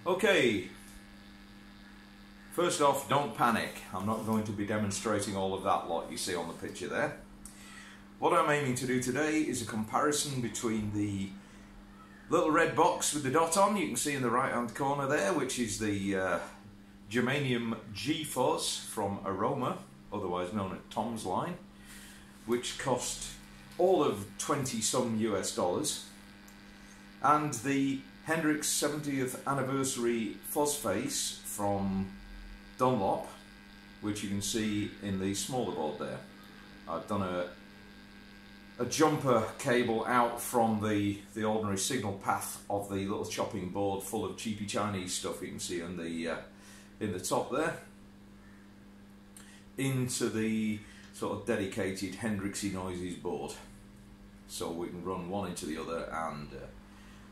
Okay, first off, don't panic. I'm not going to be demonstrating all of that lot you see on the picture there. What I'm aiming to do today is a comparison between the little red box with the dot on, you can see in the right hand corner there, which is the Aroma G-Fuzz from Aroma, otherwise known as Tom's line, which cost all of 20 some US dollars, and the Hendrix 70th Anniversary Fuzz Face from Dunlop, which you can see in the smaller board there. I've done a jumper cable out from the ordinary signal path of the little chopping board full of cheapy Chinese stuff you can see in the top there, into the sort of dedicated Hendrixy Noises board, so we can run one into the other and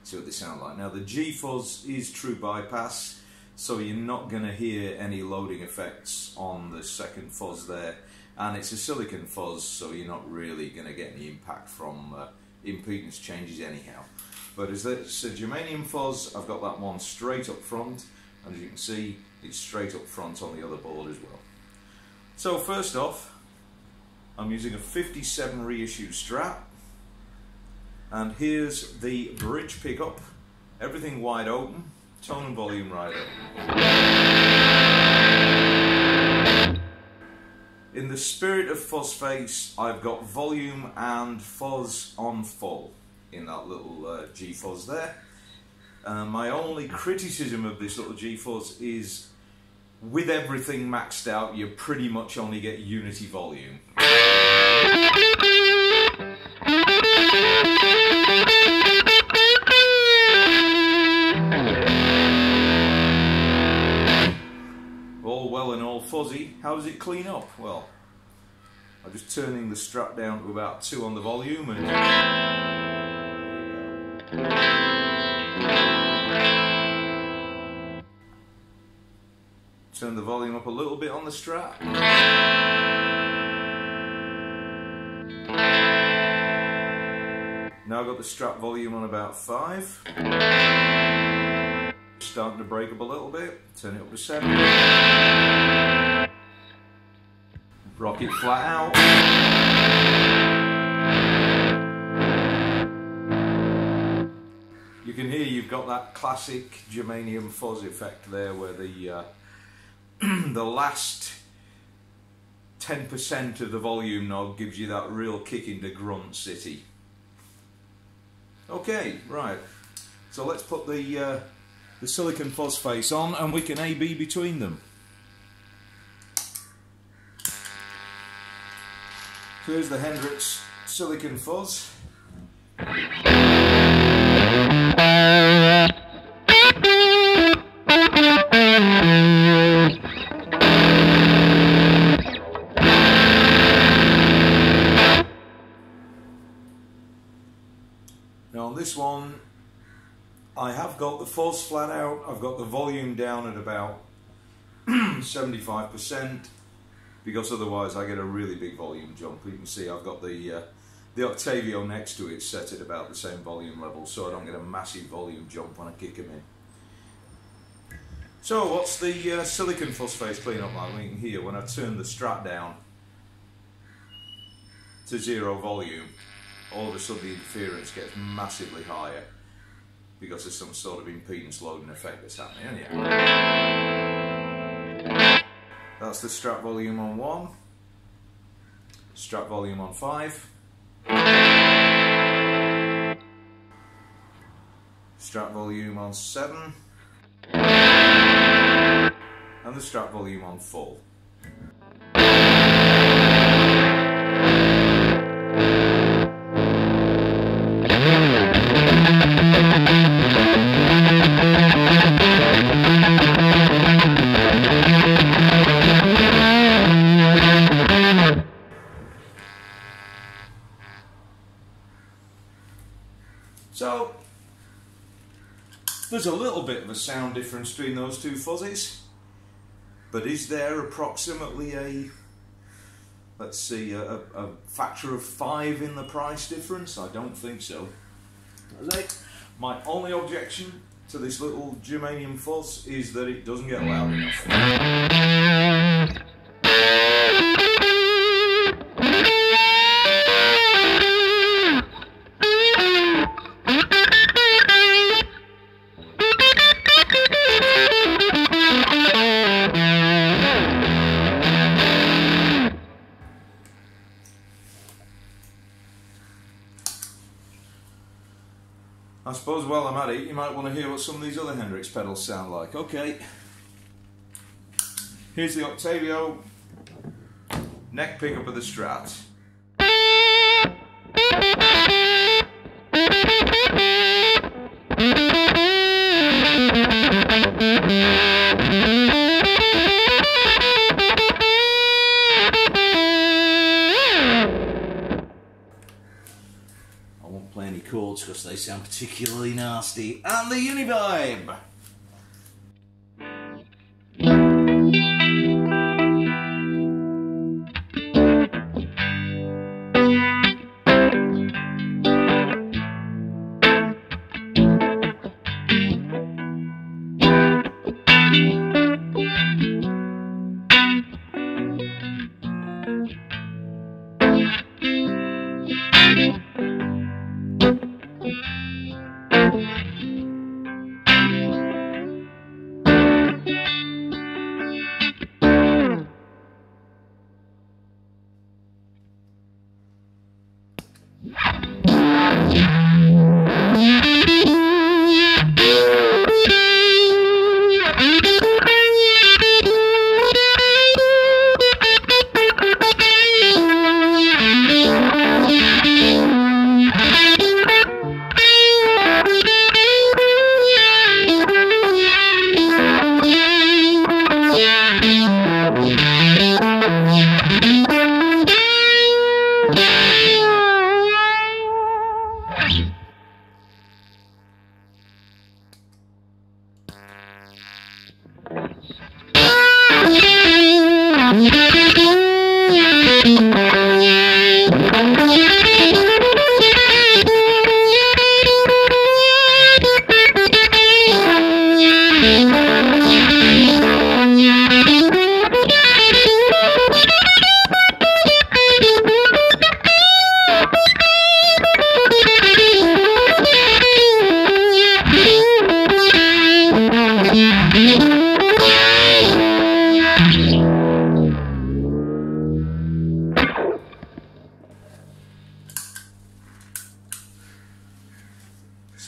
see what they sound like. Now the G-Fuzz is true bypass, so you're not going to hear any loading effects on the second fuzz there, and it's a silicon fuzz, so you're not really going to get any impact from impedance changes anyhow. But as it's a germanium fuzz, I've got that one straight up front, and as you can see, it's straight up front on the other board as well. So first off, I'm using a 57 reissue Strat, and here's the bridge pickup, everything wide open, tone and volume right up. In the spirit of Fuzz Face, I've got volume and fuzz on full in that little G-Fuzz there. My only criticism of this little G-Fuzz is, with everything maxed out, you pretty much only get unity volume. All well and all fuzzy. How does it clean up? Well, I'm just turning the Strat down to about 2 on the volume and turn the volume up a little bit on the Strat. Now I've got the Strat volume on about 5. Starting to break up a little bit. Turn it up to 7. Rock it flat out. You can hear you've got that classic germanium fuzz effect there, where the the last 10% of the volume knob gives you that real kick into grunt city. Okay, right. So let's put the silicon fuzz face on, and we can A/B between them. So here's the Hendrix silicon fuzz. Now on this one, I have got the fuzz flat out, I've got the volume down at about 75%, because otherwise I get a really big volume jump. You can see I've got the Octavia next to it set at about the same volume level, so I don't get a massive volume jump when I kick them in. So what's the silicon fuzz face clean up like? You can hear when I turn the Strat down to 0 volume, all of a sudden the interference gets massively higher, because there's some sort of impedance loading effect that's happening. Anyhow, that's the Strat volume on 1, Strat volume on 5, Strat volume on 7, and the Strat volume on full. So there's a little bit of a sound difference between those two fuzzies, but is there approximately a, let's see, a factor of 5 in the price difference? I don't think so. My only objection to this little germanium fuzz is that it doesn't get loud enough. I suppose while I'm at it, you might want to hear what some of these other Hendrix pedals sound like. Okay, here's the Octavia neck pickup of the Strat. I won't play any chords because they sound particularly nasty. And the Univibe!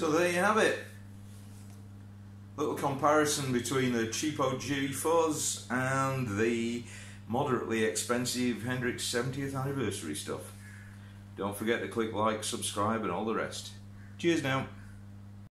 So there you have it. Little comparison between the cheapo G-Fuzz and the moderately expensive Hendrix 70th anniversary stuff. Don't forget to click like, subscribe and all the rest. Cheers now.